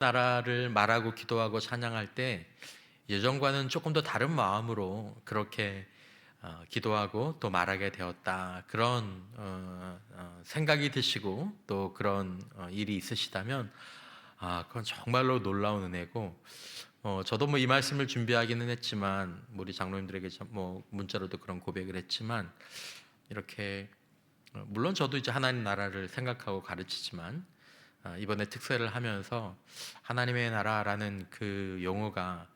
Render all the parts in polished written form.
나라를 말하고 기도하고 찬양할 때 예전과는 조금 더 다른 마음으로 그렇게 기도하고 또 말하게 되었다. 그런 생각이 드시고 또 그런 일이 있으시다면 그건 정말로 놀라운 은혜고, 저도 뭐 이 말씀을 준비하기는 했지만 우리 장로님들에게 뭐 문자로도 그런 고백을 했지만, 이렇게 물론 저도 이제 하나님 나라를 생각하고 가르치지만 이번에 특세를 하면서 하나님의 나라라는 그 용어가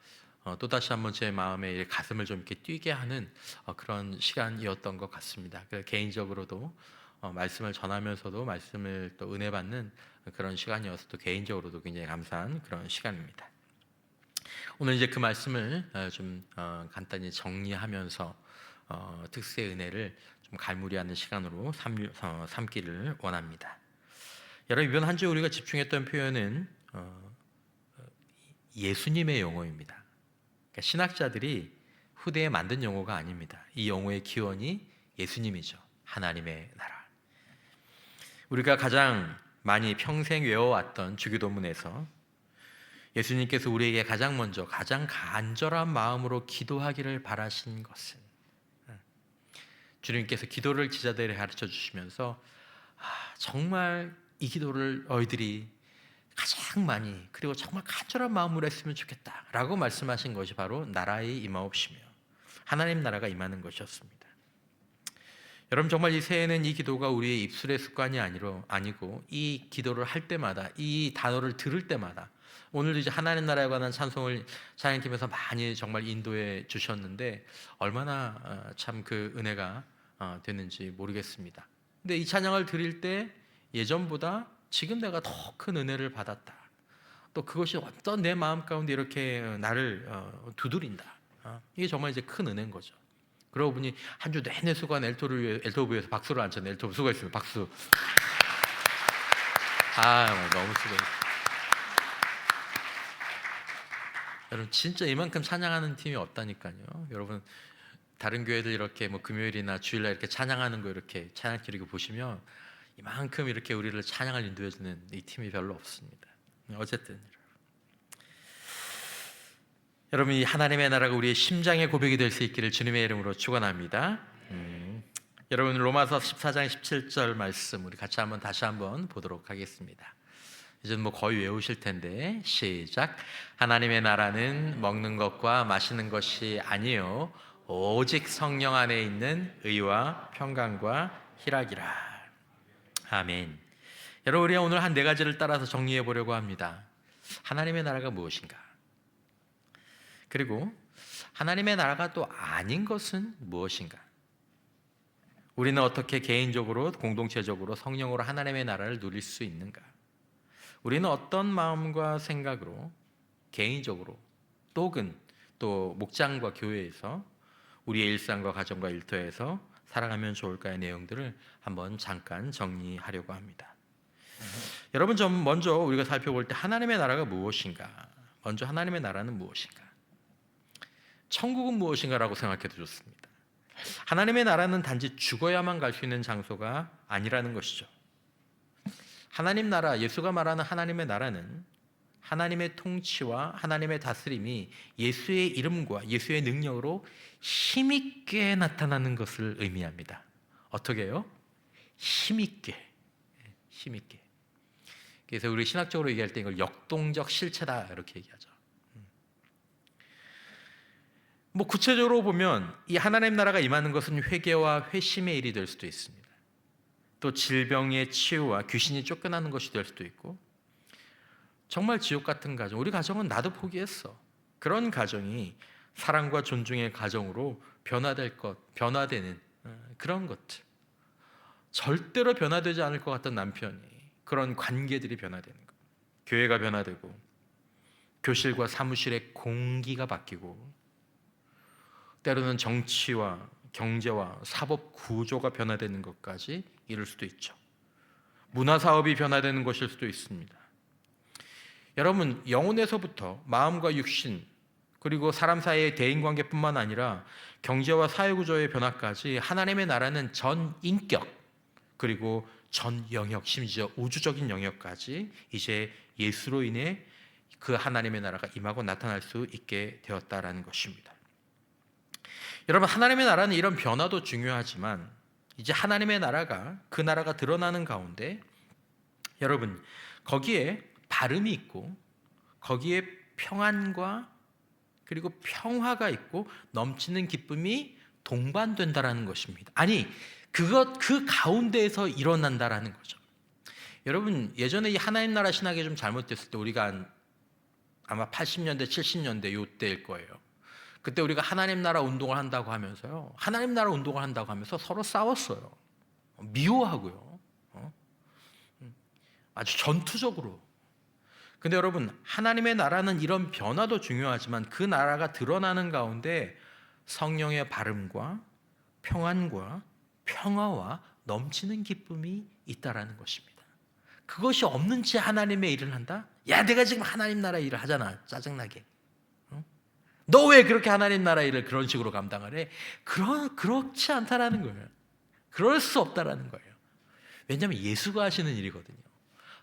또다시 한번 제 마음에 가슴을 좀 이렇게 뛰게 하는 그런 시간이었던 것 같습니다. 개인적으로도 말씀을 전하면서도 말씀을 또 은혜 받는 그런 시간이어서 또 개인적으로도 굉장히 감사한 그런 시간입니다. 오늘 이제 그 말씀을 좀 간단히 정리하면서 특세의 은혜를 좀 갈무리하는 시간으로 삼기를 원합니다. 여러분, 이번 한 주 우리가 집중했던 표현은 예수님의 용어입니다. 그러니까 신학자들이 후대에 만든 용어가 아닙니다. 이 용어의 기원이 예수님이죠. 하나님의 나라. 우리가 가장 많이 평생 외워왔던 주기도문에서 예수님께서 우리에게 가장 먼저 가장 간절한 마음으로 기도하기를 바라신 것은, 주님께서 기도를 지자들에 가르쳐 주시면서 정말 이 기도를 너희들이 가장 많이 그리고 정말 간절한 마음으로 했으면 좋겠다라고 말씀하신 것이 바로 나라의 임하옵시며 하나님 나라가 임하는 것이었습니다. 여러분, 정말 이 새해는 이 기도가 우리의 입술의 습관이 아니고 이 기도를 할 때마다, 이 단어를 들을 때마다, 오늘도 이제 하나님 나라에 관한 찬송을 찬양팀에서 많이 정말 인도해 주셨는데 얼마나 참 그 은혜가 됐는지 모르겠습니다. 근데 이 찬양을 드릴 때 예전보다 지금 내가 더 큰 은혜를 받았다, 또 그것이 어떤 내 마음 가운데 이렇게 나를 두드린다, 이게 정말 이제 큰 은혜인 거죠. 그러고 보니 한 주 내내 수고한 엘토브에서 박수를 안 쳤네. 엘토브 수고했습니다. 박수. 너무 수고했어요. 여러분, 진짜 이만큼 찬양하는 팀이 없다니까요. 여러분, 다른 교회들 이렇게 뭐 금요일이나 주일날 이렇게 찬양하는 거, 이렇게 찬양 기리고 보시면 이만큼 이렇게 우리를 찬양을 인도해주는 이 팀이 별로 없습니다. 어쨌든 여러분, 이 하나님의 나라가 우리의 심장의 고백이 될 수 있기를 주님의 이름으로 축원합니다. 여러분, 로마서 14장 17절 말씀 우리 같이 다시 한번 보도록 하겠습니다. 이제 뭐 거의 외우실 텐데 시작. 하나님의 나라는 먹는 것과 마시는 것이 아니요 오직 성령 안에 있는 의와 평강과 희락이라. 아멘. 여러분, 우리가 오늘 한 네 가지를 따라서 정리해 보려고 합니다. 하나님의 나라가 무엇인가? 그리고 하나님의 나라가 또 아닌 것은 무엇인가? 우리는 어떻게 개인적으로, 공동체적으로 성령으로 하나님의 나라를 누릴 수 있는가? 우리는 어떤 마음과 생각으로 개인적으로 또는 또 목장과 교회에서 우리의 일상과 가정과 일터에서 살아가면 좋을까의 내용들을 한번 잠깐 정리하려고 합니다. 여러분, 좀 먼저 우리가 살펴볼 때 하나님의 나라가 무엇인가? 먼저 하나님의 나라는 무엇인가? 천국은 무엇인가라고 생각해도 좋습니다. 하나님의 나라는 단지 죽어야만 갈 수 있는 장소가 아니라는 것이죠. 하나님 나라, 예수가 말하는 하나님의 나라는 하나님의 통치와 하나님의 다스림이 예수의 이름과 예수의 능력으로 힘있게 나타나는 것을 의미합니다. 어떻게 해요? 힘있게. 그래서 우리 신학적으로 얘기할 때 이걸 역동적 실체다 이렇게 얘기하죠. 뭐 구체적으로 보면 이 하나님 나라가 임하는 것은 회개와 회심의 일이 될 수도 있습니다. 또 질병의 치유와 귀신이 쫓겨나는 것이 될 수도 있고, 정말 지옥 같은 가정, 우리 가정은 나도 포기했어, 그런 가정이 사랑과 존중의 가정으로 변화되는 그런 것들, 절대로 변화되지 않을 것 같던 남편이, 그런 관계들이 변화되는 것, 교회가 변화되고 교실과 사무실의 공기가 바뀌고, 때로는 정치와 경제와 사법 구조가 변화되는 것까지 이룰 수도 있죠. 문화 사업이 변화되는 것일 수도 있습니다. 여러분, 영혼에서부터 마음과 육신, 그리고 사람 사이의 대인관계뿐만 아니라 경제와 사회구조의 변화까지 하나님의 나라는 전 인격, 그리고 전 영역, 심지어 우주적인 영역까지 이제 예수로 인해 그 하나님의 나라가 임하고 나타날 수 있게 되었다라는 것입니다. 여러분, 하나님의 나라는 이런 변화도 중요하지만 이제 하나님의 나라가, 그 나라가 드러나는 가운데 여러분, 거기에 바름이 있고 거기에 평안과 그리고 평화가 있고 넘치는 기쁨이 동반된다라는 것입니다. 아니, 그 가운데에서 일어난다라는 거죠. 여러분, 예전에 이 하나님 나라 신학이 좀 잘못됐을 때, 우리가 아마 80년대 70년대 요때일 거예요. 그때 우리가 하나님 나라 운동을 한다고 하면서요, 하나님 나라 운동을 한다고 하면서 서로 싸웠어요. 미워하고요. 아주 전투적으로. 근데 여러분, 하나님의 나라는 이런 변화도 중요하지만 그 나라가 드러나는 가운데 성령의 바름과 평안과 평화와 넘치는 기쁨이 있다라는 것입니다. 그것이 없는 채 하나님의 일을 한다? 야, 내가 지금 하나님 나라 일을 하잖아. 짜증나게. 너 왜 그렇게 하나님 나라 일을 그런 식으로 감당을 해? 그렇지 않다라는 거예요. 그럴 수 없다라는 거예요. 왜냐하면 예수가 하시는 일이거든요.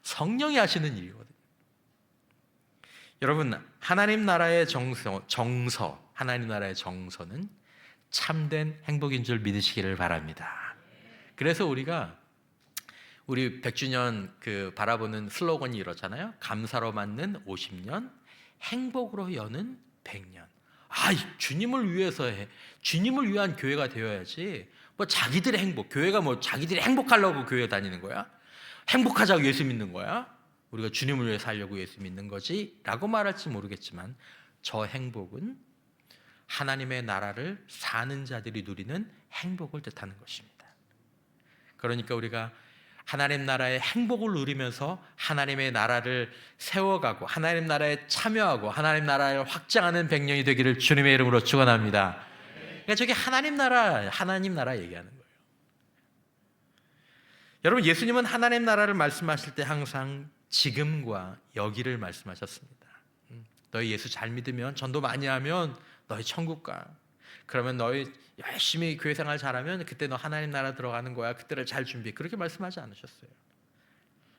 성령이 하시는 일이거든요. 여러분, 하나님 나라의 정서, 하나님 나라의 정서는 참된 행복인 줄 믿으시기를 바랍니다. 그래서 우리 100주년 바라보는 슬로건이 이렇잖아요. 감사로 맞는 50년, 행복으로 여는 100년. 주님을 위해서 해. 주님을 위한 교회가 되어야지. 뭐 자기들의 행복, 교회가 뭐 자기들이 행복하려고 교회 다니는 거야? 행복하자고 예수 믿는 거야? 우리가 주님을 위해 살려고 예수 믿는 거지? 라고 말할지 모르겠지만 저 행복은 하나님의 나라를 사는 자들이 누리는 행복을 뜻하는 것입니다. 그러니까 우리가 하나님 나라의 행복을 누리면서 하나님의 나라를 세워가고 하나님 나라에 참여하고 하나님 나라를 확장하는 100년이 되기를 주님의 이름으로 축원합니다. 그러니까 저게 하나님 나라 얘기하는 거예요. 여러분, 예수님은 하나님 나라를 말씀하실 때 항상 지금과 여기를 말씀하셨습니다. 너희 예수 잘 믿으면, 전도 많이 하면 너희 천국 가. 그러면 너희 열심히 교회 생활 잘하면 그때 너 하나님 나라 들어가는 거야. 그때를 잘 준비해. 그렇게 말씀하지 않으셨어요.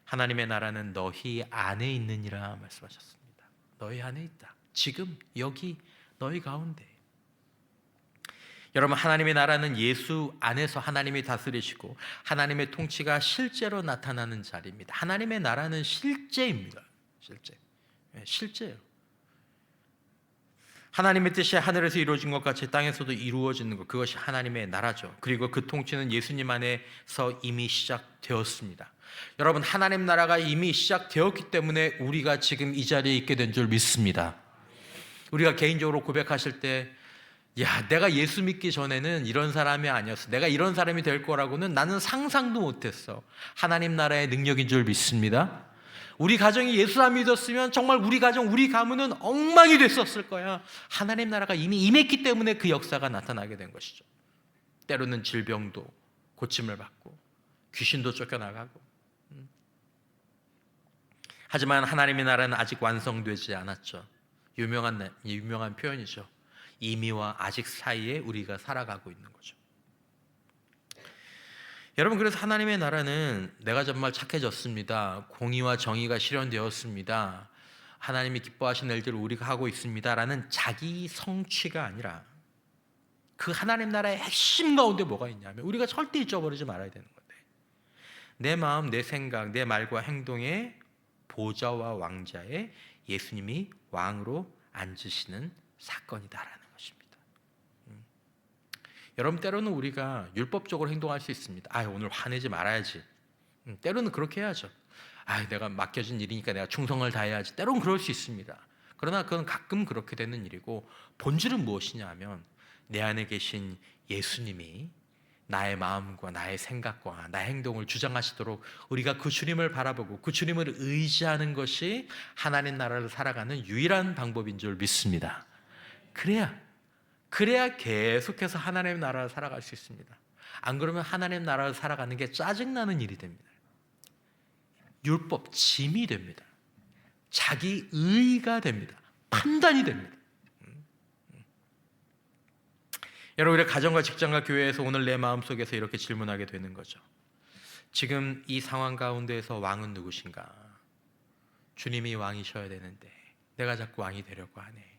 하나님의 나라는 너희 안에 있느니라 말씀하셨습니다. 너희 안에 있다. 지금 여기 너희 가운데. 여러분, 하나님의 나라는 예수 안에서 하나님이 다스리시고 하나님의 통치가 실제로 나타나는 자리입니다. 하나님의 나라는 실제입니다. 실제예요. 하나님의 뜻이 하늘에서 이루어진 것 같이 땅에서도 이루어지는 것, 그것이 하나님의 나라죠. 그리고 그 통치는 예수님 안에서 이미 시작되었습니다. 여러분, 하나님 나라가 이미 시작되었기 때문에 우리가 지금 이 자리에 있게 된 줄 믿습니다. 우리가 개인적으로 고백하실 때, 야, 내가 예수 믿기 전에는 이런 사람이 아니었어. 내가 이런 사람이 될 거라고는 나는 상상도 못했어. 하나님 나라의 능력인 줄 믿습니다. 우리 가정이 예수 안 믿었으면 정말 우리 가정, 우리 가문은 엉망이 됐었을 거야. 하나님 나라가 이미 임했기 때문에 그 역사가 나타나게 된 것이죠. 때로는 질병도 고침을 받고 귀신도 쫓겨나가고. 하지만 하나님의 나라는 아직 완성되지 않았죠. 유명한 표현이죠. 이미와 아직 사이에 우리가 살아가고 있는 거죠. 여러분, 그래서 하나님의 나라는 내가 정말 착해졌습니다. 공의와 정의가 실현되었습니다. 하나님이 기뻐하시는 일들을 우리가 하고 있습니다. 라는 자기 성취가 아니라 그 하나님 나라의 핵심 가운데 뭐가 있냐면 우리가 절대 잊어버리지 말아야 되는 건데, 내 마음, 내 생각, 내 말과 행동의 보좌와 왕자에 예수님이 왕으로 앉으시는 사건이다라는 것입니다. 여러분, 때로는 우리가 율법적으로 행동할 수 있습니다. 오늘 화내지 말아야지. 때로는 그렇게 해야죠. 내가 맡겨진 일이니까 내가 충성을 다해야지. 때로는 그럴 수 있습니다. 그러나 그건 가끔 그렇게 되는 일이고, 본질은 무엇이냐 하면 내 안에 계신 예수님이 나의 마음과 나의 생각과 나의 행동을 주장하시도록 우리가 그 주님을 바라보고 그 주님을 의지하는 것이 하나님 나라를 살아가는 유일한 방법인 줄 믿습니다. 그래야 계속해서 하나님 나라를 살아갈 수 있습니다. 안 그러면 하나님 나라를 살아가는 게 짜증나는 일이 됩니다. 율법, 짐이 됩니다. 자기 의가 됩니다. 판단이 됩니다. 여러분, 우리 가정과 직장과 교회에서 오늘 내 마음속에서 이렇게 질문하게 되는 거죠. 지금 이 상황 가운데에서 왕은 누구신가? 주님이 왕이셔야 되는데 내가 자꾸 왕이 되려고 하네.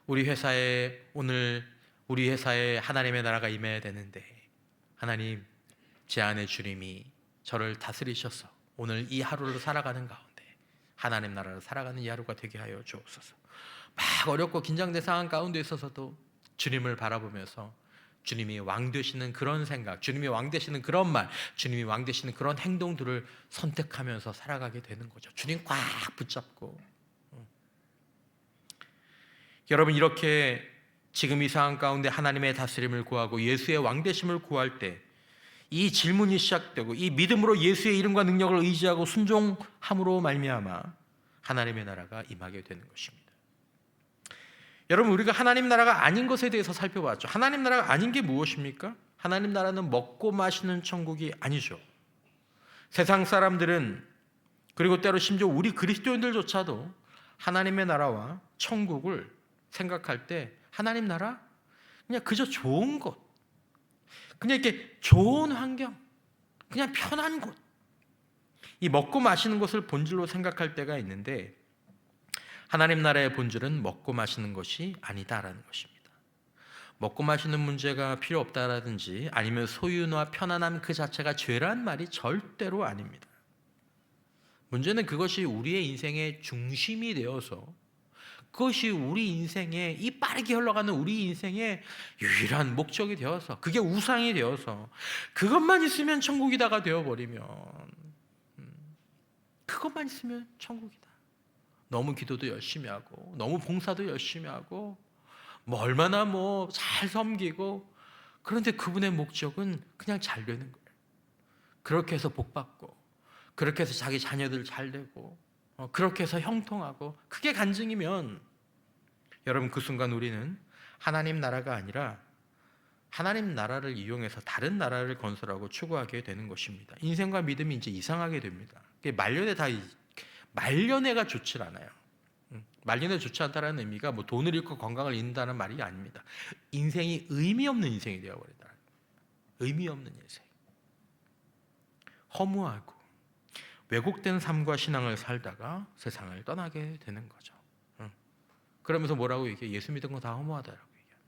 우리 회사에 하나님의 나라가 임해야 되는데, 하나님, 제 안에 주님이 저를 다스리셔서 오늘 이 하루를 살아가는 가운데 하나님 나라를 살아가는 이 하루가 되게 하여 주옵소서. 막 어렵고 긴장된 상황 가운데 있어서도 주님을 바라보면서 주님이 왕 되시는 그런 생각, 주님이 왕 되시는 그런 말, 주님이 왕 되시는 그런 행동들을 선택하면서 살아가게 되는 거죠. 주님 꽉 붙잡고. 여러분, 이렇게 지금 이 상황 가운데 하나님의 다스림을 구하고 예수의 왕 되심을 구할 때 이 질문이 시작되고, 이 믿음으로 예수의 이름과 능력을 의지하고 순종함으로 말미암아 하나님의 나라가 임하게 되는 것입니다. 여러분, 우리가 하나님 나라가 아닌 것에 대해서 살펴봤죠. 하나님 나라가 아닌 게 무엇입니까? 하나님 나라는 먹고 마시는 천국이 아니죠. 세상 사람들은, 그리고 때로 심지어 우리 그리스도인들조차도 하나님의 나라와 천국을 생각할 때 하나님 나라? 그냥 그저 좋은 곳, 그냥 이렇게 좋은 환경, 그냥 편한 곳, 이 먹고 마시는 것을 본질로 생각할 때가 있는데, 하나님 나라의 본질은 먹고 마시는 것이 아니다라는 것입니다. 먹고 마시는 문제가 필요 없다라든지 아니면 소유나 편안함 그 자체가 죄란 말이 절대로 아닙니다. 문제는 그것이 우리의 인생의 중심이 되어서, 그것이 우리 인생의, 이 빠르게 흘러가는 우리 인생의 유일한 목적이 되어서, 그게 우상이 되어서 그것만 있으면 천국이다가 되어버리면, 그것만 있으면 천국이다. 너무 기도도 열심히 하고 너무 봉사도 열심히 하고 뭐 얼마나 뭐 잘 섬기고, 그런데 그분의 목적은 그냥 잘 되는 거예요. 그렇게 해서 복 받고, 그렇게 해서 자기 자녀들 잘 되고, 그렇게 해서 형통하고, 그게 간증이면 여러분, 그 순간 우리는 하나님 나라가 아니라 하나님 나라를 이용해서 다른 나라를 건설하고 추구하게 되는 것입니다. 인생과 믿음이 이제 이상하게 됩니다. 말년애가 좋지 않아요. 말년애 좋지 않다는 의미가 뭐 돈을 잃고 건강을 잃는다는 말이 아닙니다. 인생이 의미 없는 인생이 되어버린다. 의미 없는 인생, 허무하고 왜곡된 삶과 신앙을 살다가 세상을 떠나게 되는 거죠. 그러면서 뭐라고 얘기해? 예수 믿은 거 다 허무하다라고 얘기해요.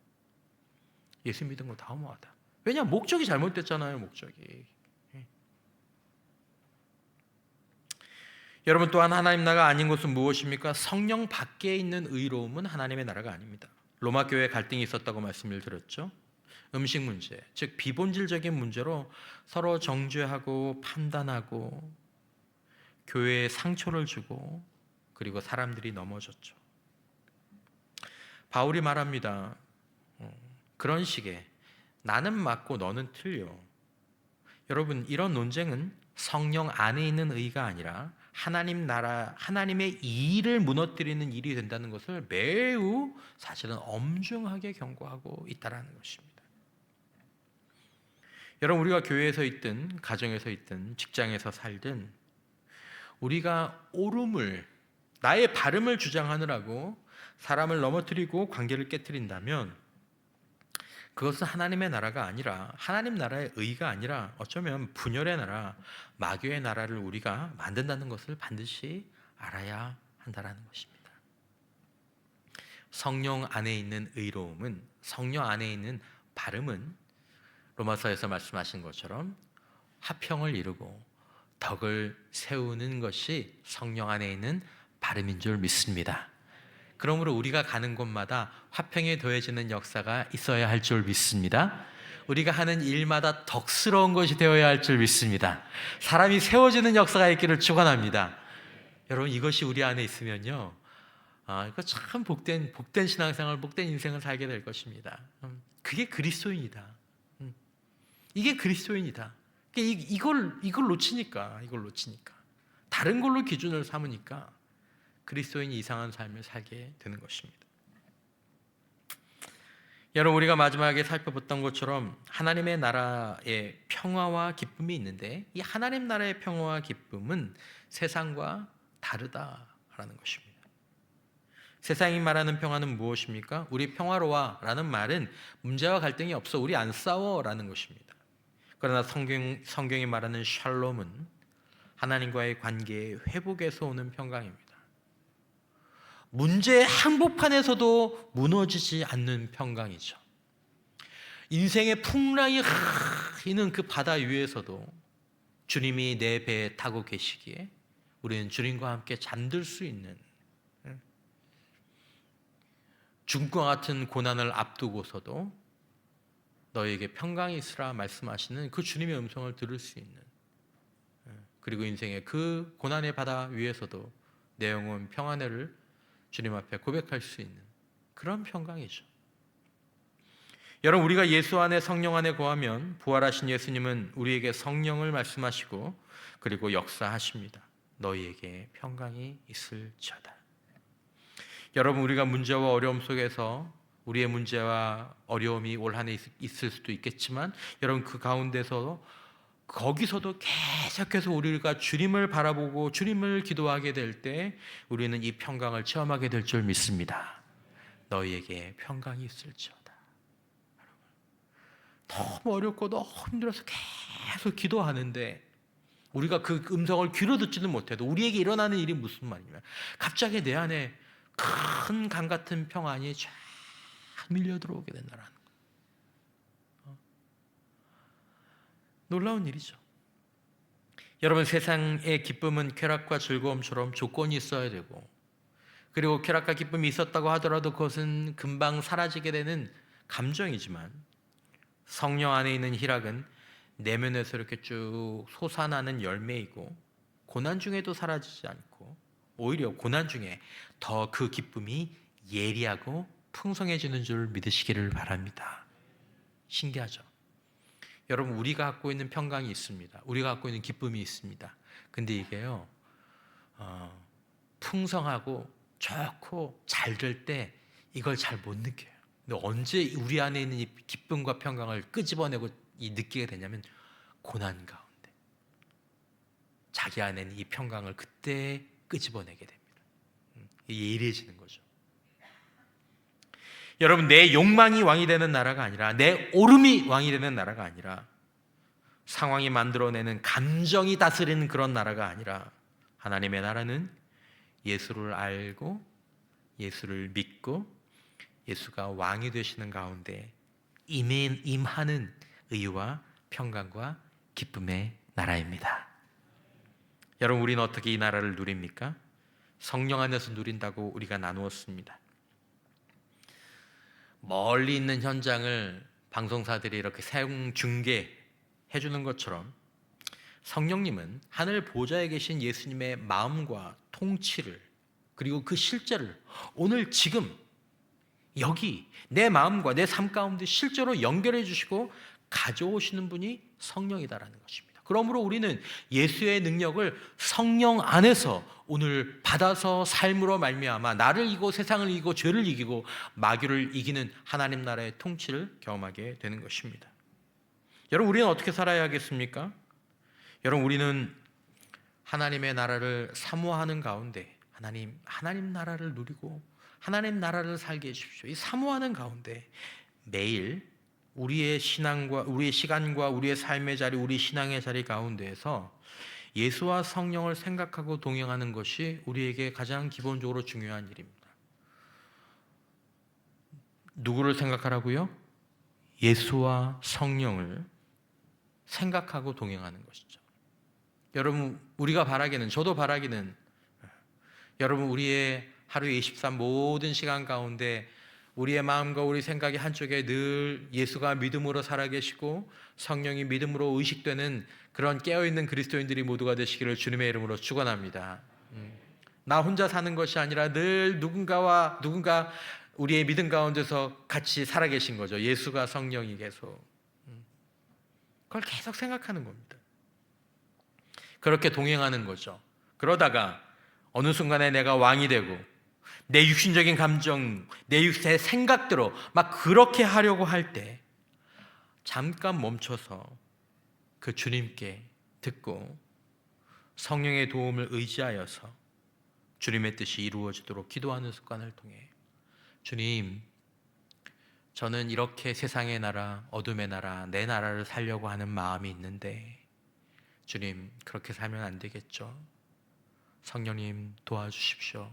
예수 믿은 거 다 허무하다. 왜냐하면 목적이 잘못됐잖아요. 목적이. 여러분, 또한 하나님 나라가 아닌 것은 무엇입니까? 성령 밖에 있는 의로움은 하나님의 나라가 아닙니다. 로마 교회에 갈등이 있었다고 말씀을 드렸죠. 음식 문제, 즉 비본질적인 문제로 서로 정죄하고 판단하고 교회에 상처를 주고, 그리고 사람들이 넘어졌죠. 바울이 말합니다. 그런 식의 나는 맞고 너는 틀려. 여러분, 이런 논쟁은 성령 안에 있는 의가 아니라 하나님 나라, 하나님의 일을 무너뜨리는 일이 된다는 것을 매우 사실은 엄중하게 경고하고 있다는 것입니다. 여러분, 우리가 교회에서 있든 가정에서 있든 직장에서 살든 우리가 옳음을, 나의 바름을 주장하느라고 사람을 넘어뜨리고 관계를 깨뜨린다면 그것은 하나님의 나라가 아니라, 하나님 나라의 의가 아니라 어쩌면 분열의 나라, 마귀의 나라를 우리가 만든다는 것을 반드시 알아야 한다는 것입니다. 성령 안에 있는 의로움은, 성령 안에 있는 바름은 로마서에서 말씀하신 것처럼 화평을 이루고 덕을 세우는 것이 성령 안에 있는 바름인 줄 믿습니다. 그러므로 우리가 가는 곳마다 화평에 더해지는 역사가 있어야 할 줄 믿습니다. 우리가 하는 일마다 덕스러운 것이 되어야 할 줄 믿습니다. 사람이 세워지는 역사가 있기를 축원합니다. 여러분, 이것이 우리 안에 있으면요, 이거 참 복된 신앙생활, 복된 인생을 살게 될 것입니다. 그게 그리스도인이다. 이게 그리스도인이다. 이걸 놓치니까 다른 걸로 기준을 삼으니까 그리스도인이 이상한 삶을 살게 되는 것입니다. 여러분, 우리가 마지막에 살펴봤던 것처럼 하나님의 나라의 평화와 기쁨이 있는데, 이 하나님 나라의 평화와 기쁨은 세상과 다르다라는 것입니다. 세상이 말하는 평화는 무엇입니까? 우리 평화로워라는 말은 문제와 갈등이 없어, 우리 안 싸워라는 것입니다. 그러나 성경이 말하는 샬롬은 하나님과의 관계의 회복에서 오는 평강입니다. 문제의 한복판에서도 무너지지 않는 평강이죠. 인생의 풍랑이 있는 그 바다 위에서도 주님이 내 배에 타고 계시기에 우리는 주님과 함께 잠들 수 있는, 죽음과 같은 고난을 앞두고서도 너에게 평강이 있으라 말씀하시는 그 주님의 음성을 들을 수 있는, 그리고 인생의 그 고난의 바다 위에서도 내 영혼 평안을 주님 앞에 고백할 수 있는 그런 평강이죠. 여러분, 우리가 예수 안에 성령 안에 거하면 부활하신 예수님은 우리에게 성령을 말씀하시고 그리고 역사하십니다. 너희에게 평강이 있을지어다. 여러분, 우리가 문제와 어려움 속에서 우리의 문제와 어려움이 올 한해 있을 수도 있겠지만, 여러분 그 가운데서 거기서도 계속해서 우리가 주님을 바라보고 주님을 기도하게 될 때 우리는 이 평강을 체험하게 될 줄 믿습니다. 너희에게 평강이 있을지어다. 너무 어렵고 너무 힘들어서 계속 기도하는데 우리가 그 음성을 귀로 듣지는 못해도 우리에게 일어나는 일이 무슨 말이냐면 갑자기 내 안에 큰 강 같은 평안이 쫙 밀려 들어오게 된다는 거. 놀라운 일이죠. 여러분, 세상의 기쁨은 쾌락과 즐거움처럼 조건이 있어야 되고, 그리고 쾌락과 기쁨이 있었다고 하더라도 그것은 금방 사라지게 되는 감정이지만, 성령 안에 있는 희락은 내면에서 이렇게 쭉 솟아나는 열매이고, 고난 중에도 사라지지 않고 오히려 고난 중에 더 그 기쁨이 예리하고 풍성해지는 줄 믿으시기를 바랍니다. 신기하죠? 여러분, 우리가 갖고 있는 평강이 있습니다. 우리가 갖고 있는 기쁨이 있습니다. 근데 이게요, 풍성하고 좋고 잘 될 때 이걸 잘 못 느껴요. 근데 언제 우리 안에 있는 이 기쁨과 평강을 끄집어내고 느끼게 되냐면 고난 가운데 자기 안에 있는 이 평강을 그때 끄집어내게 됩니다. 예리해지는 거죠. 여러분, 내 욕망이 왕이 되는 나라가 아니라, 내 오름이 왕이 되는 나라가 아니라, 상황이 만들어내는 감정이 다스리는 그런 나라가 아니라, 하나님의 나라는 예수를 알고 예수를 믿고 예수가 왕이 되시는 가운데 임하는 의와 평강과 기쁨의 나라입니다. 여러분, 우리는 어떻게 이 나라를 누립니까? 성령 안에서 누린다고 우리가 나누었습니다. 멀리 있는 현장을 방송사들이 이렇게 생중계해 주는 것처럼 성령님은 하늘 보좌에 계신 예수님의 마음과 통치를, 그리고 그 실제를 오늘 지금 여기 내 마음과 내 삶 가운데 실제로 연결해 주시고 가져오시는 분이 성령이다라는 것입니다. 그러므로 우리는 예수의 능력을 성령 안에서 오늘 받아서 삶으로 말미암아 나를 이기고 세상을 이기고 죄를 이기고 마귀를 이기는 하나님 나라의 통치를 경험하게 되는 것입니다. 여러분, 우리는 어떻게 살아야 하겠습니까? 여러분, 우리는 하나님의 나라를 사모하는 가운데 하나님 나라를 누리고 하나님 나라를 살게 해주십시오. 이 사모하는 가운데 매일 우리의 신앙과 우리의 시간과 우리의 삶의 자리, 우리 신앙의 자리 가운데에서 예수와 성령을 생각하고 동행하는 것이 우리에게 가장 기본적으로 중요한 일입니다. 누구를 생각하라고요? 예수와 성령을 생각하고 동행하는 것이죠. 여러분, 우리가 바라기는, 저도 바라기는, 여러분, 우리의 하루의 24 모든 시간 가운데 우리의 마음과 우리 생각이 한쪽에 늘 예수가 믿음으로 살아계시고 성령이 믿음으로 의식되는 그런 깨어있는 그리스도인들이 모두가 되시기를 주님의 이름으로 축원합니다. 나 혼자 사는 것이 아니라 늘 누군가 우리의 믿음 가운데서 같이 살아계신 거죠. 예수가 성령이 계속. 그걸 계속 생각하는 겁니다. 그렇게 동행하는 거죠. 그러다가 어느 순간에 내가 왕이 되고 내 육신적인 감정, 내 육신의 생각대로 막 그렇게 하려고 할 때 잠깐 멈춰서 그 주님께 듣고 성령의 도움을 의지하여서 주님의 뜻이 이루어지도록 기도하는 습관을 통해, 주님, 저는 이렇게 세상의 나라, 어둠의 나라, 내 나라를 살려고 하는 마음이 있는데 주님, 그렇게 살면 안 되겠죠? 성령님 도와주십시오.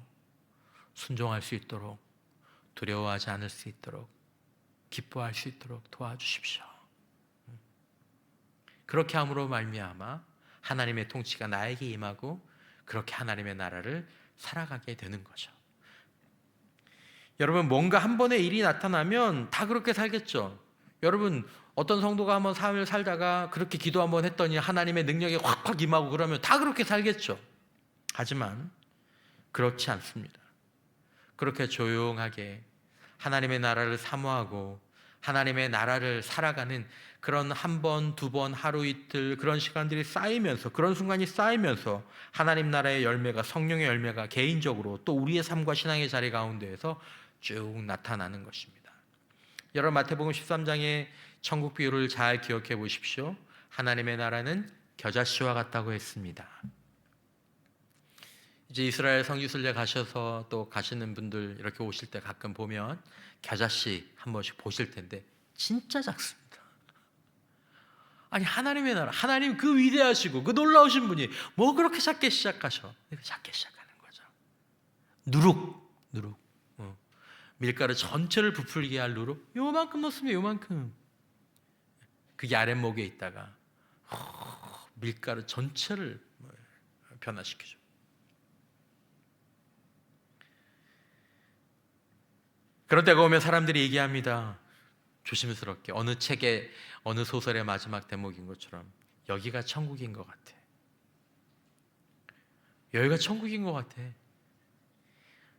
순종할 수 있도록, 두려워하지 않을 수 있도록, 기뻐할 수 있도록 도와주십시오. 그렇게 함으로 말미암아 하나님의 통치가 나에게 임하고 그렇게 하나님의 나라를 살아가게 되는 거죠. 여러분, 뭔가 한 번의 일이 나타나면 다 그렇게 살겠죠. 여러분, 어떤 성도가 한번 삶을 살다가 그렇게 기도 한번 했더니 하나님의 능력이 확확 임하고 그러면 다 그렇게 살겠죠. 하지만 그렇지 않습니다. 그렇게 조용하게 하나님의 나라를 사모하고 하나님의 나라를 살아가는 그런 한 번, 두 번, 하루 이틀 그런 시간들이 쌓이면서, 그런 순간이 쌓이면서 하나님 나라의 열매가, 성령의 열매가 개인적으로 또 우리의 삶과 신앙의 자리 가운데에서 쭉 나타나는 것입니다. 여러분, 마태복음 13장의 천국 비유를 잘 기억해 보십시오. 하나님의 나라는 겨자씨와 같다고 했습니다. 이제 이스라엘 성지순례 가셔서 또 가시는 분들 이렇게 오실 때 가끔 보면 겨자씨 한 번씩 보실 텐데 진짜 작습니다. 아니, 하나님의 나라, 하나님 그 위대하시고 그 놀라우신 분이 뭐 그렇게 작게 시작하셔? 작게 시작하는 거죠. 누룩. 밀가루 전체를 부풀게 할 누룩, 요만큼 넣습니다. 요만큼. 그게 아랫목에 있다가 밀가루 전체를 변화시키죠. 그런 때가 오면 사람들이 얘기합니다. 조심스럽게, 어느 책의 어느 소설의 마지막 대목인 것처럼 여기가 천국인 것 같아. 여기가 천국인 것 같아.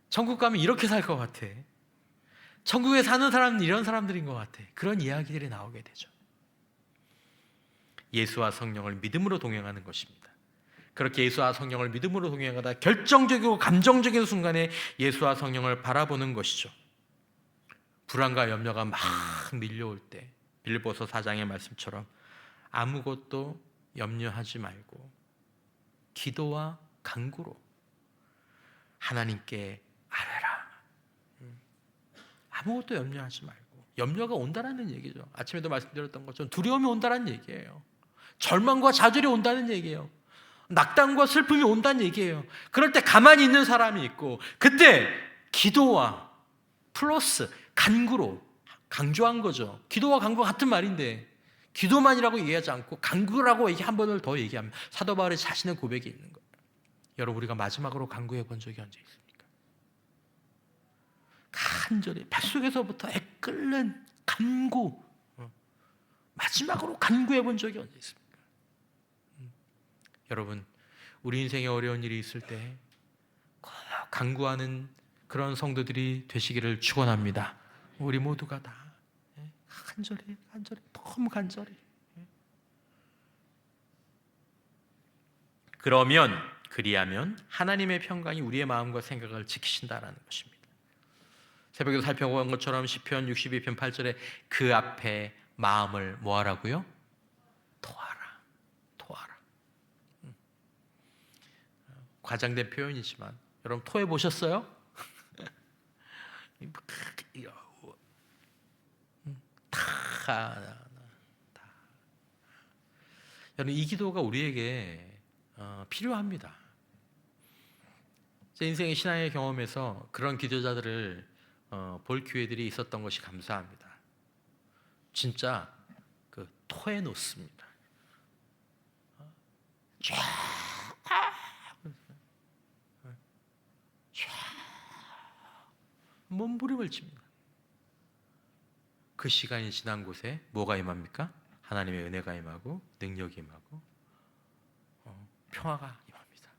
천국 가면 이렇게 살 것 같아. 천국에 사는 사람은 이런 사람들인 것 같아. 그런 이야기들이 나오게 되죠. 예수와 성령을 믿음으로 동행하는 것입니다. 그렇게 예수와 성령을 믿음으로 동행하다 결정적이고 감정적인 순간에 예수와 성령을 바라보는 것이죠. 불안과 염려가 막 밀려올 때 빌립보서 4장의 말씀처럼 아무것도 염려하지 말고 기도와 간구로 하나님께 아뢰라. 아무것도 염려하지 말고. 염려가 온다라는 얘기죠. 아침에도 말씀드렸던 것처럼 두려움이 온다라는 얘기예요. 절망과 좌절이 온다는 얘기예요. 낙담과 슬픔이 온다는 얘기예요. 그럴 때 가만히 있는 사람이 있고, 그때 기도와 플러스 간구로 강조한 거죠. 기도와 간구가 같은 말인데 기도만이라고 얘기하지 않고 간구라고 한 번을 더 얘기하면 사도 바울의 자신의 고백이 있는 거예요. 여러분, 우리가 마지막으로 간구해 본 적이 언제 있습니까? 간절히 뱃속에서부터 애끓는 간구, 마지막으로 간구해 본 적이 언제 있습니까? 여러분, 우리 인생에 어려운 일이 있을 때 꼭 간구하는 그런 성도들이 되시기를 축원합니다. 우리 모두가 다 간절히 너무 간절히. 그리하면 하나님의 평강이 우리의 마음과 생각을 지키신다라는 것입니다. 새벽에도 살펴본 것처럼 시편 62편 8절에 그 앞에 마음을 뭐하라고요? 토하라. 과장된 표현이지만 여러분, 토해 보셨어요? 여러분, 이 기도가 우리에게 필요합니다. 제 인생의 신앙의 경험에서 그런 기도자들을 볼 기회들이 있었던 것이 감사합니다. 진짜 토해 놓습니다. 몸부림을 칩니다. 그 시간이 지난 곳에 뭐가 임합니까? 하나님의 은혜가 임하고 능력이 임하고 평화가 임합니다.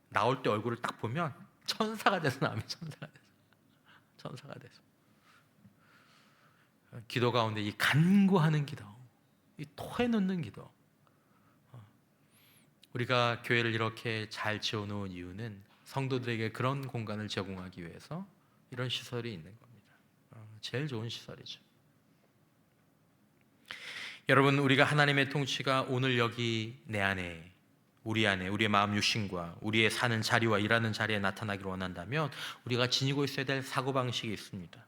나올 때 얼굴을 딱 보면 천사가 돼서 나오면 천사가 돼서 기도 가운데 이 간구하는 기도, 이 토해놓는 기도, 우리가 교회를 이렇게 잘 지어놓은 이유는 성도들에게 그런 공간을 제공하기 위해서 이런 시설이 있는 겁니다. 제일 좋은 시설이죠. 여러분, 우리가 하나님의 통치가 오늘 여기 내 안에, 우리 안에, 우리의 마음 육신과 우리의 사는 자리와 일하는 자리에 나타나기를 원한다면 우리가 지니고 있어야 될 사고방식이 있습니다.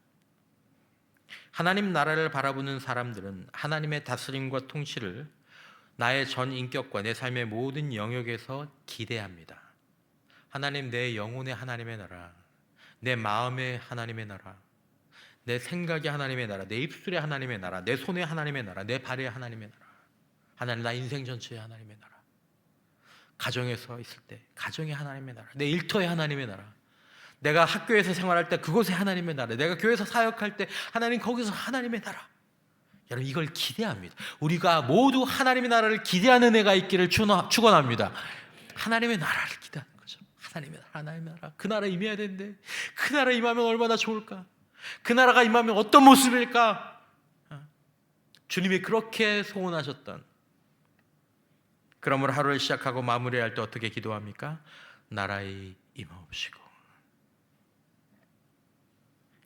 하나님 나라를 바라보는 사람들은 하나님의 다스림과 통치를 나의 전 인격과 내 삶의 모든 영역에서 기대합니다. 하나님, 내 영혼의 하나님의 나라, 내 마음에 하나님의 나라, 내 생각에 하나님의 나라, 내 입술에 하나님의 나라, 내 손에 하나님의 나라, 내 발에 하나님의 나라, 하나님, 나 인생 전체에 하나님의 나라, 가정에서 있을 때 가정에 하나님의 나라, 내 일터에 하나님의 나라, 내가 학교에서 생활할 때 그곳에 하나님의 나라, 내가 교회에서 사역할 때 하나님 거기서 하나님의 나라. 여러분, 이걸 기대합니다. 우리가 모두 하나님의 나라를 기대하는 애가 있기를 축원합니다. 하나님의 나라를 기대하는 거죠. 하나님의 나라, 그 나라 임해야 되는데 그 나라 임하면 얼마나 좋을까? 그 나라가 임하면 어떤 모습일까? 주님이 그렇게 소원하셨던, 그러므로 하루를 시작하고 마무리할 때 어떻게 기도합니까? 나라의 임하옵시고.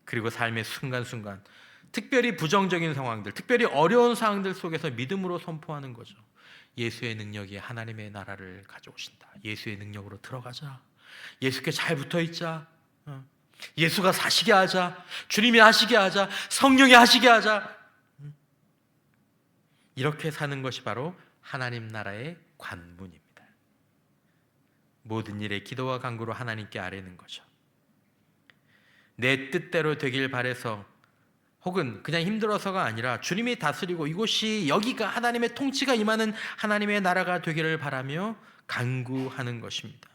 그리고 삶의 순간순간, 특별히 부정적인 상황들, 특별히 어려운 상황들 속에서 믿음으로 선포하는 거죠. 예수의 능력이 하나님의 나라를 가져오신다. 예수의 능력으로 들어가자. 예수께 잘 붙어있자. 예수가 사시게 하자. 주님이 하시게 하자. 성령이 하시게 하자. 이렇게 사는 것이 바로 하나님 나라의 관문입니다. 모든 일에 기도와 간구로 하나님께 아뢰는 거죠. 내 뜻대로 되길 바래서, 혹은 그냥 힘들어서가 아니라 주님이 다스리고 이곳이, 여기가 하나님의 통치가 임하는 하나님의 나라가 되기를 바라며 간구하는 것입니다.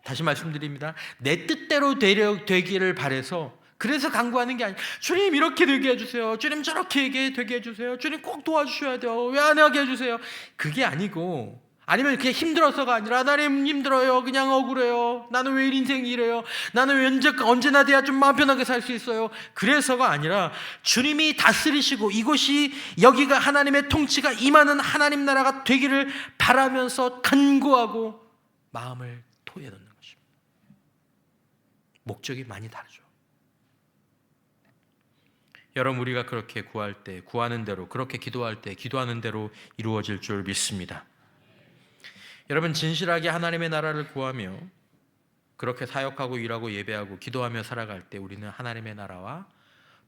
다시 말씀드립니다. 내 뜻대로 되기를 바래서, 그래서 간구하는 게 아니라 주님 이렇게 되게 해주세요, 주님 저렇게 되게 해주세요, 주님 꼭 도와주셔야 돼요, 왜 안 하게 해주세요, 그게 아니고, 아니면 그게 힘들어서가 아니라 하나님 힘들어요, 그냥 억울해요, 나는 왜 인생이 이래요, 나는 왜 언제나 돼야 좀 마음 편하게 살 수 있어요, 그래서가 아니라 주님이 다스리시고 이곳이, 여기가 하나님의 통치가 임하는 하나님 나라가 되기를 바라면서 간구하고 마음을 토해 넣는 것입니다. 목적이 많이 다르죠. 여러분, 우리가 그렇게 구할 때 구하는 대로, 그렇게 기도할 때 기도하는 대로 이루어질 줄 믿습니다. 여러분, 진실하게 하나님의 나라를 구하며 그렇게 사역하고 일하고 예배하고 기도하며 살아갈 때 우리는 하나님의 나라와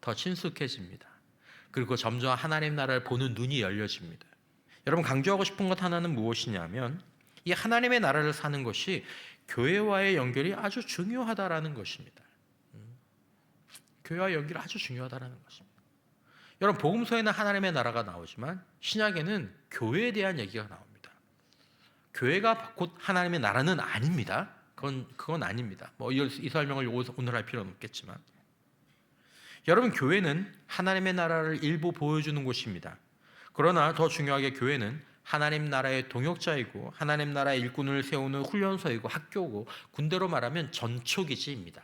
더 친숙해집니다. 그리고 점점 하나님 나라를 보는 눈이 열려집니다. 여러분, 강조하고 싶은 것 하나는 무엇이냐면, 이 하나님의 나라를 사는 것이 교회와의 연결이 아주 중요하다라는 것입니다. 교회와 연결이 아주 중요하다는 것입니다. 여러분, 복음서에는 하나님의 나라가 나오지만 신약에는 교회에 대한 얘기가 나옵니다. 교회가 곧 하나님의 나라는 아닙니다. 그건 아닙니다. 이 설명을 오늘 할 필요는 없겠지만, 여러분, 교회는 하나님의 나라를 일부 보여주는 곳입니다. 그러나 더 중요하게 교회는 하나님 나라의 동역자이고 하나님 나라의 일꾼을 세우는 훈련소이고 학교고, 군대로 말하면 전초기지입니다.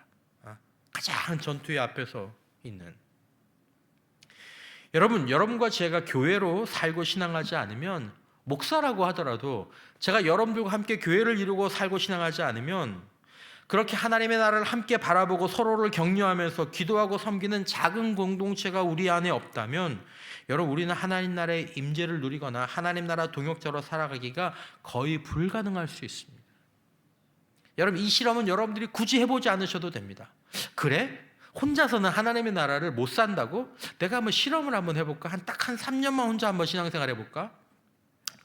가장 전투의 앞에서 있는. 여러분과 제가 교회로 살고 신앙하지 않으면, 목사라고 하더라도 제가 여러분들과 함께 교회를 이루고 살고 신앙하지 않으면, 그렇게 하나님의 나라를 함께 바라보고 서로를 격려하면서 기도하고 섬기는 작은 공동체가 우리 안에 없다면, 여러분, 우리는 하나님 나라의 임재를 누리거나 하나님 나라 동역자로 살아가기가 거의 불가능할 수 있습니다. 여러분, 이 실험은 여러분들이 굳이 해보지 않으셔도 됩니다. 그래? 혼자서는 하나님의 나라를 못 산다고? 내가 한번 실험을 한번 해볼까? 딱 한 3년만 혼자 한번 신앙생활 해볼까?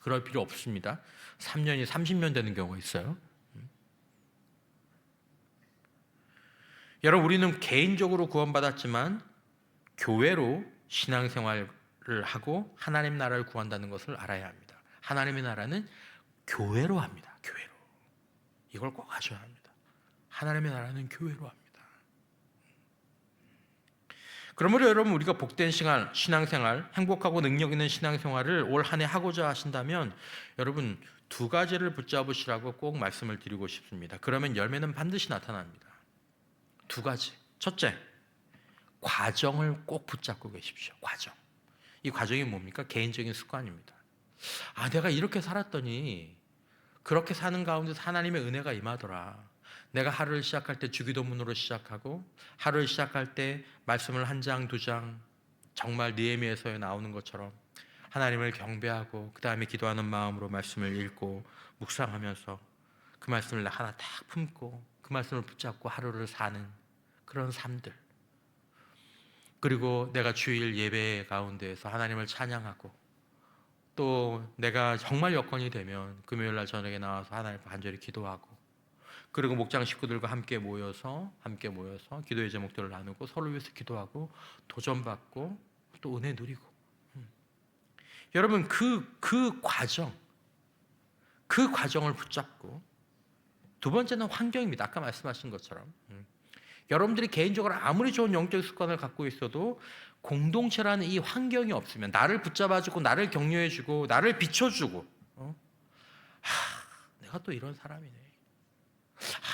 그럴 필요 없습니다. 3년이 30년 되는 경우가 있어요. 여러분, 우리는 개인적으로 구원받았지만 교회로 신앙생활을 하고 하나님 나라를 구한다는 것을 알아야 합니다. 하나님의 나라는 교회로 합니다. 교회로. 이걸 꼭 아셔야 합니다. 하나님의 나라는 교회로 합니다. 그러므로 여러분, 우리가 복된 신앙생활, 행복하고 능력 있는 신앙생활을 올 한 해 하고자 하신다면, 여러분, 두 가지를 붙잡으시라고 꼭 말씀을 드리고 싶습니다. 그러면 열매는 반드시 나타납니다. 두 가지. 첫째, 과정을 꼭 붙잡고 계십시오. 과정. 이 과정이 뭡니까? 개인적인 습관입니다. 내가 이렇게 살았더니 그렇게 사는 가운데서 하나님의 은혜가 임하더라. 내가 하루를 시작할 때 주기도문으로 시작하고, 하루를 시작할 때 말씀을 한 장, 두 장, 정말 느헤미야서에 나오는 것처럼 하나님을 경배하고 그 다음에 기도하는 마음으로 말씀을 읽고 묵상하면서 그 말씀을 하나 딱 품고 그 말씀을 붙잡고 하루를 사는 그런 삶들. 그리고 내가 주일 예배 가운데에서 하나님을 찬양하고, 또 내가 정말 여건이 되면 금요일날 저녁에 나와서 하나님 간절히 기도하고, 그리고 목장 식구들과 함께 모여서 기도의 제목들을 나누고 서로 위해서 기도하고 도전받고 또 은혜 누리고. 여러분 그 과정을 붙잡고, 두 번째는 환경입니다. 아까 말씀하신 것처럼 여러분들이 개인적으로 아무리 좋은 영적 습관을 갖고 있어도 공동체라는 이 환경이 없으면, 나를 붙잡아주고 나를 격려해주고 나를 비춰주고, 내가 또 이런 사람이네,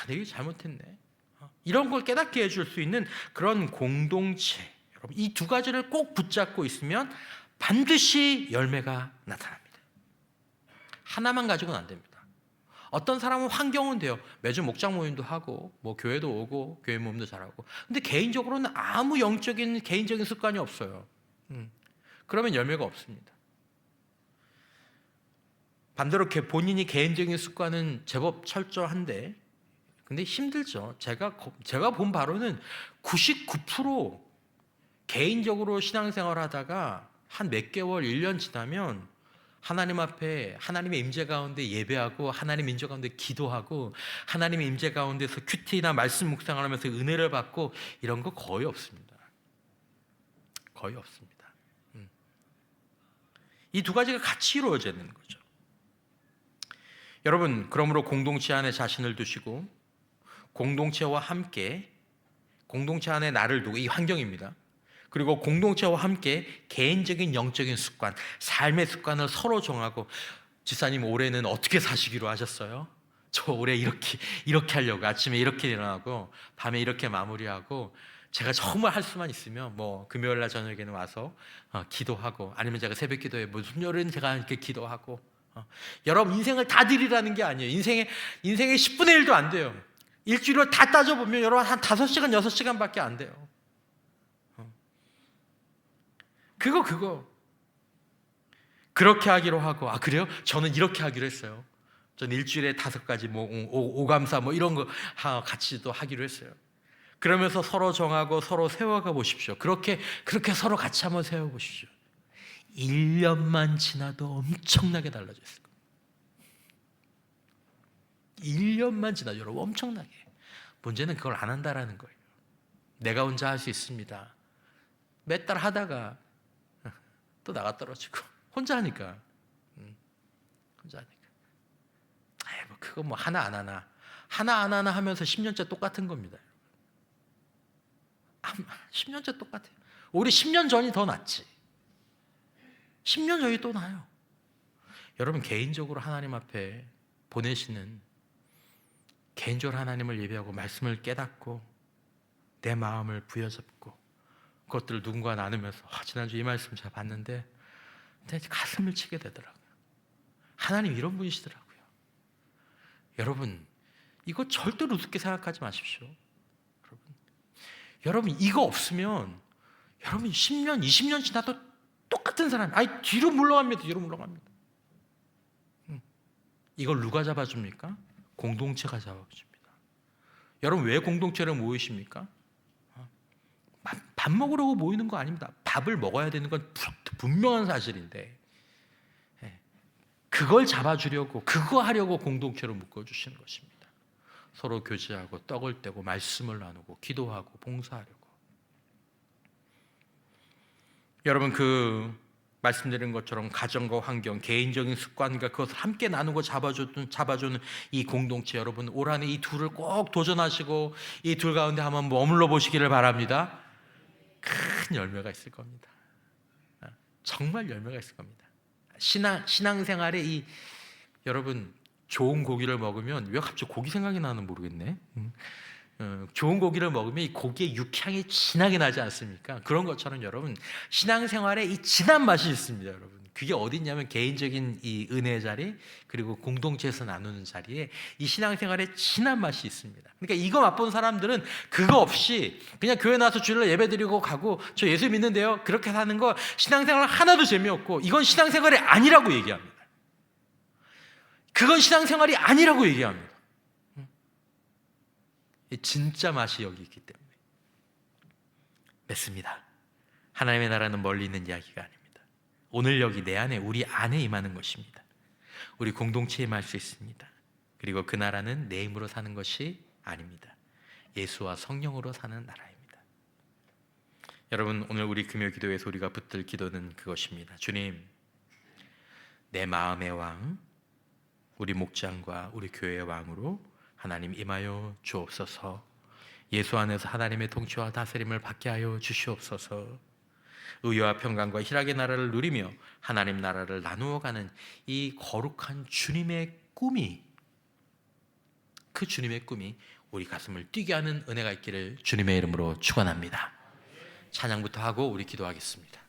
내가 잘못했네, 이런 걸 깨닫게 해줄 수 있는 그런 공동체, 여러분 이 두 가지를 꼭 붙잡고 있으면 반드시 열매가 나타납니다. 하나만 가지고는 안 됩니다. 어떤 사람은 환경은 돼요. 매주 목장 모임도 하고 뭐 교회도 오고 교회 모임도 잘하고, 근데 개인적으로는 아무 개인적인 습관이 없어요. 그러면 열매가 없습니다. 반대로 본인이 개인적인 습관은 제법 철저한데 근데 힘들죠. 제가 본 바로는 99% 개인적으로 신앙생활 하다가 한 몇 개월, 1년 지나면 하나님 앞에 하나님의 임재 가운데 예배하고 하나님의 임재 가운데 기도하고 하나님의 임재 가운데서 큐티나 말씀 묵상을 하면서 은혜를 받고 이런 거 거의 없습니다. 거의 없습니다. 이 두 가지가 같이 이루어지는 거죠. 여러분, 그러므로 공동체 안에 자신을 두시고 공동체와 함께, 공동체 안에 나를 두고, 이 환경입니다. 그리고 공동체와 함께 개인적인 영적인 습관, 삶의 습관을 서로 정하고, 지사님 올해는 어떻게 사시기로 하셨어요? 저 올해 이렇게 하려고, 아침에 이렇게 일어나고 밤에 이렇게 마무리하고, 제가 정말 할 수만 있으면 뭐 금요일날 저녁에는 와서 기도하고, 아니면 제가 새벽 기도에 뭐 금요일은 제가 이렇게 기도하고. 여러분 인생을 다 드리라는 게 아니에요. 인생의 10분의 1도 안 돼요. 일주일을 다 따져보면 여러분 한 5시간, 6시간밖에 안 돼요. 그거 그렇게 하기로 하고, 그래요? 저는 이렇게 하기로 했어요. 저는 일주일에 5가지 뭐 오감사 뭐 이런 거 같이 또 하기로 했어요. 그러면서 서로 정하고 서로 세워가 보십시오. 그렇게 서로 같이 한번 세워보십시오. 1년만 지나도 엄청나게 달라져 있을 거예요. 1년만 지나도 여러분 엄청나게. 문제는 그걸 안 한다라는 거예요. 내가 혼자 할 수 있습니다. 몇 달 하다가 또 나가 떨어지고, 혼자 하니까. 뭐 그거 뭐 하나 안 하나 하면서 10년째 똑같은 겁니다. 10년째 똑같아요. 우리 10년 전이 더 낫지. 10년 전이 또 나아요. 여러분 개인적으로 하나님 앞에 보내시는, 개인적으로 하나님을 예배하고 말씀을 깨닫고 내 마음을 부여잡고 그것들을 누군가 나누면서 지난주 이 말씀 제가 봤는데 내 가슴을 치게 되더라고요. 하나님 이런 분이시더라고요. 여러분 이거 절대로 우습게 생각하지 마십시오. 여러분 이거 없으면 여러분 10년, 20년 지나도 똑같은 사람, 뒤로 물러갑니다. 이걸 누가 잡아줍니까? 공동체가 잡아줍니다. 여러분 왜 공동체를 모이십니까? 밥 먹으려고 모이는 거 아닙니다. 밥을 먹어야 되는 건 분명한 사실인데, 그걸 잡아주려고, 그거 하려고 공동체로 묶어주시는 것입니다. 서로 교제하고 떡을 떼고 말씀을 나누고 기도하고 봉사하려고. 여러분 말씀드린 것처럼 가정과 환경, 개인적인 습관과 그것을 함께 나누고 잡아주는 이 공동체, 여러분 올 한해 이 둘을 꼭 도전하시고 이 둘 가운데 한번 머물러 보시기를 바랍니다. 큰 열매가 있을 겁니다. 정말 열매가 있을 겁니다. 신앙생활에 여러분 좋은 고기를 먹으면, 왜 갑자기 고기 생각이 나는 모르겠네. 좋은 고기를 먹으면 이 고기의 육향이 진하게 나지 않습니까? 그런 것처럼 여러분 신앙생활에 이 진한 맛이 있습니다. 여러분 그게 어디 있냐면 개인적인 이 은혜의 자리, 그리고 공동체에서 나누는 자리에 이 신앙생활에 진한 맛이 있습니다. 그러니까 이거 맛본 사람들은 그거 없이 그냥 교회 나와서 주일날 예배드리고 가고 저 예수 믿는데요, 그렇게 사는 거 신앙생활 하나도 재미없고 이건 신앙생활이 아니라고 얘기합니다. 그건 신앙생활이 아니라고 얘기합니다. 진짜 맛이 여기 있기 때문에 맺습니다. 하나님의 나라는 멀리 있는 이야기가 아닙니다. 오늘 여기 내 안에, 우리 안에 임하는 것입니다. 우리 공동체에 임할 수 있습니다. 그리고 그 나라는 내 힘으로 사는 것이 아닙니다. 예수와 성령으로 사는 나라입니다. 여러분, 오늘 우리 금요 기도에서 우리가 붙들 기도는 그것입니다. 주님, 내 마음의 왕, 우리 목장과 우리 교회의 왕으로 하나님 임하여 주옵소서. 예수 안에서 하나님의 통치와 다스림을 받게 하여 주시옵소서. 의와 평강과 희락의 나라를 누리며 하나님 나라를 나누어가는 이 거룩한 주님의 꿈이, 그 주님의 꿈이 우리 가슴을 뛰게 하는 은혜가 있기를 주님의 이름으로 축원합니다. 찬양부터 하고 우리 기도하겠습니다.